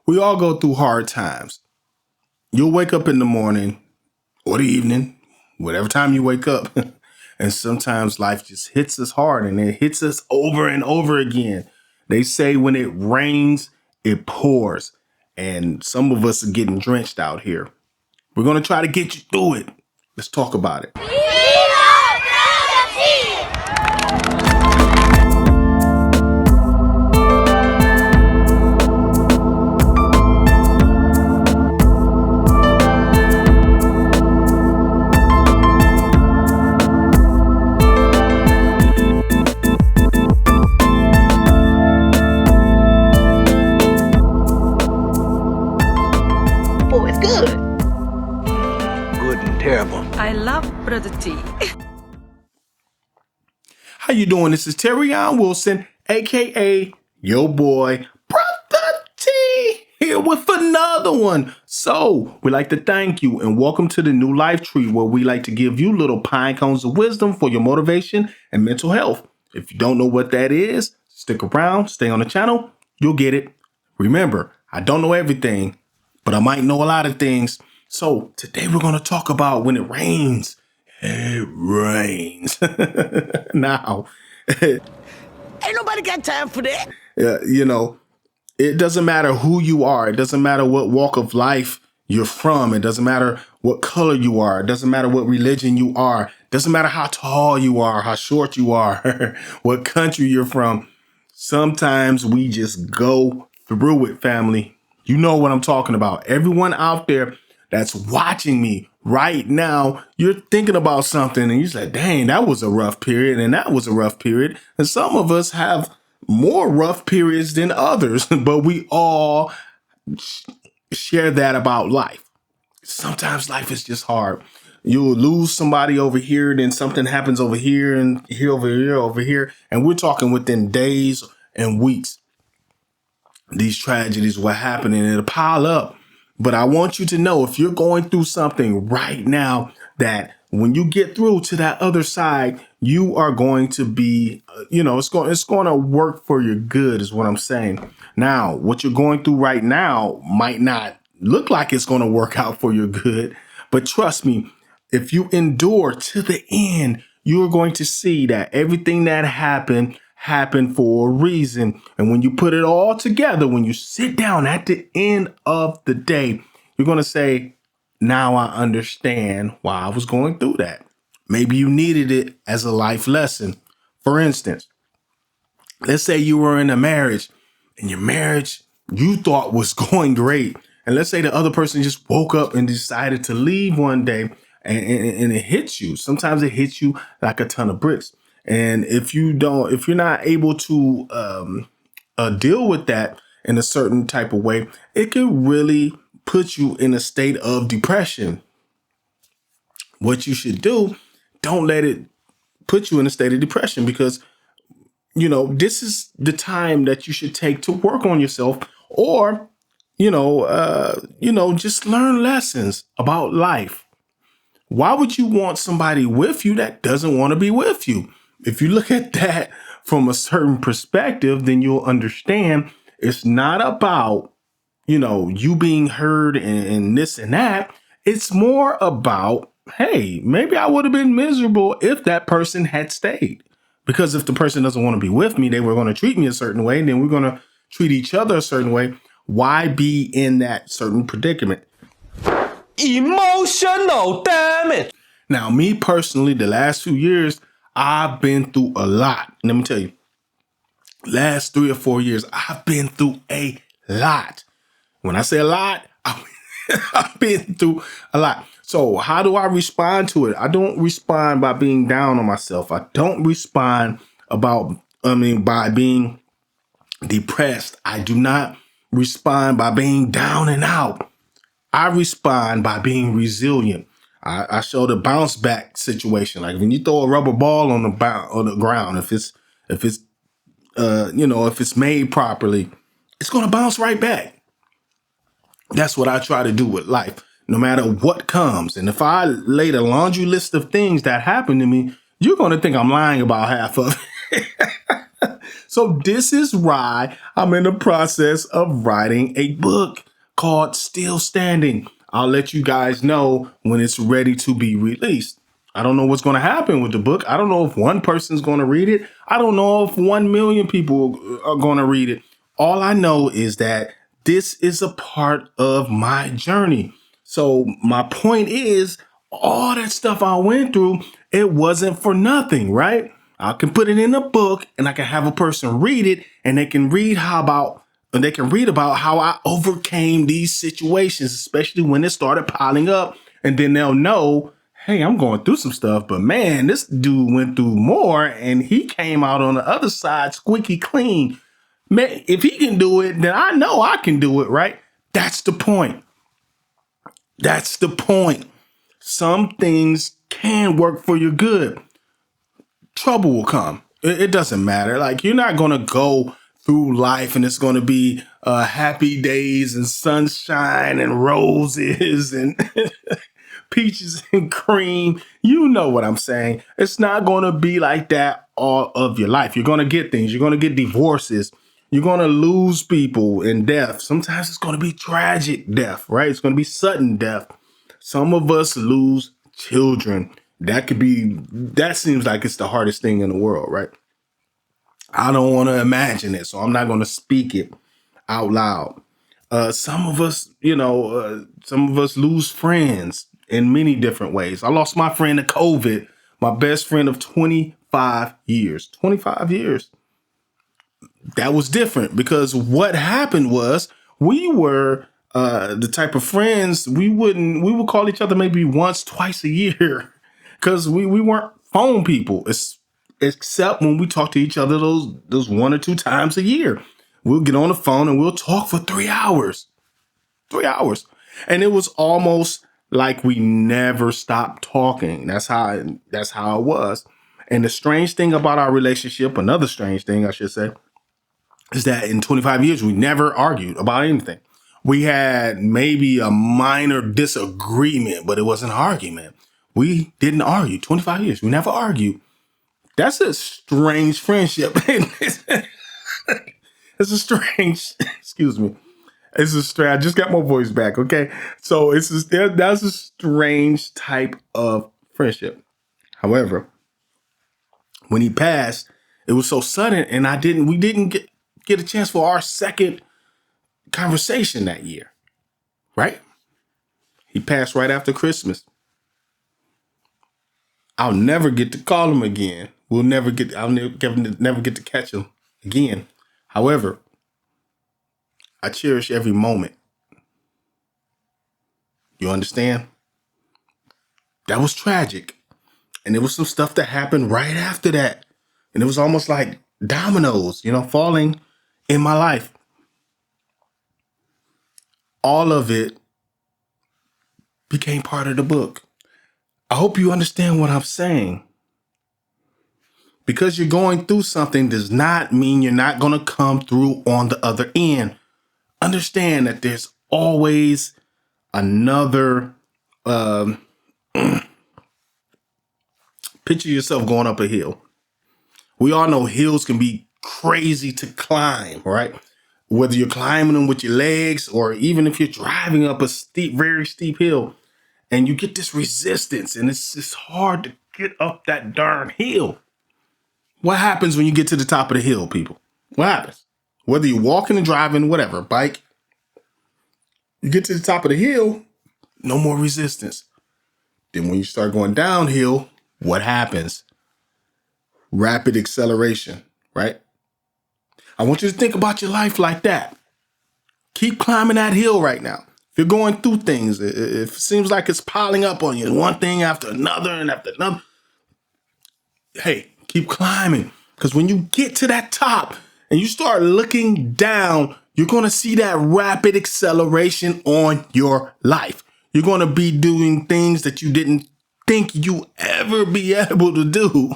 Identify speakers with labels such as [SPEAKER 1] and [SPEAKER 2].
[SPEAKER 1] We all go through hard times. You'll wake up in the morning or the evening, whatever time you wake up. And sometimes life just hits us hard and it hits us over and over again. They say when it rains, it pours. And some of us are getting drenched out here. We're going to try to get you through it. Let's talk about it.
[SPEAKER 2] I love Brotha T.
[SPEAKER 1] How you doing? This is Terrion Wilson, a.k.a. your boy, Brotha T, here with another one. So, we'd like to thank you and welcome to the New Life Tree, where we like to give you little pine cones of wisdom for your motivation and mental health. If you don't know what that is, stick around, stay on the channel, you'll get it. Remember, I don't know everything, but I might know a lot of things. So today we're going to talk about when it rains. It rains. Now,
[SPEAKER 3] ain't nobody got time for that.
[SPEAKER 1] It doesn't matter who you are. It doesn't matter what walk of life you're from. It doesn't matter what color you are. It doesn't matter what religion you are. It doesn't matter how tall you are, how short you are, what country you're from. Sometimes we just go through it, family. You know what I'm talking about. Everyone out there that's watching me right now, you're thinking about something and you're like, dang, that was a rough period and that was a rough period. And some of us have more rough periods than others, but we all share that about life. Sometimes life is just hard. You'll lose somebody over here, then something happens over here and here, over here. And we're talking within days and weeks. These tragedies will happen and it'll pile up. But I want you to know, if you're going through something right now, that when you get through to that other side, you are going to be, it's going to work for your good is what I'm saying. Now, what you're going through right now might not look like it's going to work out for your good. But trust me, if you endure to the end, you're going to see that everything that happened for a reason. And when you put it all together, when you sit down at the end of the day, you're going to say, now I understand why I was going through that. Maybe you needed it as a life lesson. For instance, let's say you were in a marriage and your marriage you thought was going great. And let's say the other person just woke up and decided to leave one day and it hits you. Sometimes it hits you like a ton of bricks. And if you're not able to deal with that in a certain type of way, it can really put you in a state of depression. What you should do, don't let it put you in a state of depression, because, this is the time that you should take to work on yourself, or, just learn lessons about life. Why would you want somebody with you that doesn't want to be with you? If you look at that from a certain perspective, then you'll understand it's not about, you being heard and this and that. It's more about, hey, maybe I would have been miserable if that person had stayed. Because if the person doesn't want to be with me, they were going to treat me a certain way, and then we're going to treat each other a certain way. Why be in that certain predicament?
[SPEAKER 3] Emotional damage.
[SPEAKER 1] Now, me personally, the last few years, I've been through a lot. Let me tell you, last 3 or 4 years, I've been through a lot. When I say a lot, I've been through a lot. So how do I respond to it? I don't respond by being down on myself. I don't respond by being depressed. I do not respond by being down and out. I respond by being resilient. I show the bounce back situation. Like when you throw a rubber ball on the ground, if it's made properly, it's going to bounce right back. That's what I try to do with life, no matter what comes. And if I laid a laundry list of things that happened to me, you're going to think I'm lying about half of it. So this is why I'm in the process of writing a book called Still Standing. I'll let you guys know when it's ready to be released. I don't know what's going to happen with the book. I don't know if one person's going to read it. I don't know if 1 million people are going to read it. All I know is that this is a part of my journey. So my point is, all that stuff I went through, it wasn't for nothing, right? I can put it in a book and I can have a person read it and they can read about how I overcame these situations, especially when it started piling up. And then they'll know, hey, I'm going through some stuff, but man, this dude went through more and he came out on the other side squeaky clean. Man, if he can do it, then I know I can do it, right? That's the point. That's the point. Some things can work for your good. Trouble will come. It doesn't matter. Like, you're not going to go through life and it's going to be happy days and sunshine and roses and peaches and cream. You know what I'm saying. It's not going to be like that all of your life. You're going to get things. You're going to get divorces. You're going to lose people in death. Sometimes it's going to be tragic death, right? It's going to be sudden death. Some of us lose children. That seems like it's the hardest thing in the world, right? I don't want to imagine it, so I'm not going to speak it out loud. Some of us lose friends in many different ways. I lost my friend to COVID, my best friend of 25 years. 25 years. That was different because what happened was we were the type of friends we would call each other maybe once, twice a year because we weren't phone people, except when we talked to each other those 1 or 2 times a year. We'll get on the phone and we'll talk for 3 hours. 3 hours. And it was almost like we never stopped talking. That's how it was. And the strange thing about our relationship, another strange thing I should say, is that in 25 years, we never argued about anything. We had maybe a minor disagreement, but it wasn't an argument. We didn't argue. 25 years, we never argued. That's a strange friendship. It's a strange, excuse me. I just got my voice back, okay? So that's a strange type of friendship. However, when he passed, it was so sudden and we didn't get a chance for our second conversation that year, right? He passed right after Christmas. I'll never get to call him again. I'll never get to catch him again. However, I cherish every moment. You understand? That was tragic. And there was some stuff that happened right after that. And it was almost like dominoes, falling in my life. All of it became part of the book. I hope you understand what I'm saying. Because you're going through something does not mean you're not going to come through on the other end. Understand that there's always another, picture yourself going up a hill. We all know hills can be crazy to climb, right? Whether you're climbing them with your legs or even if you're driving up a very steep hill and you get this resistance and it's just hard to get up that darn hill. What happens when you get to the top of the hill, people? What happens? Whether you're walking and driving, whatever, bike, you get to the top of the hill, no more resistance. Then when you start going downhill, what happens? Rapid acceleration, right? I want you to think about your life like that. Keep climbing that hill right now. If you're going through things, if it seems like it's piling up on you, one thing after another and after another, hey, keep climbing. Because when you get to that top and you start looking down, you're going to see that rapid acceleration on your life. You're going to be doing things that you didn't think you ever be able to do.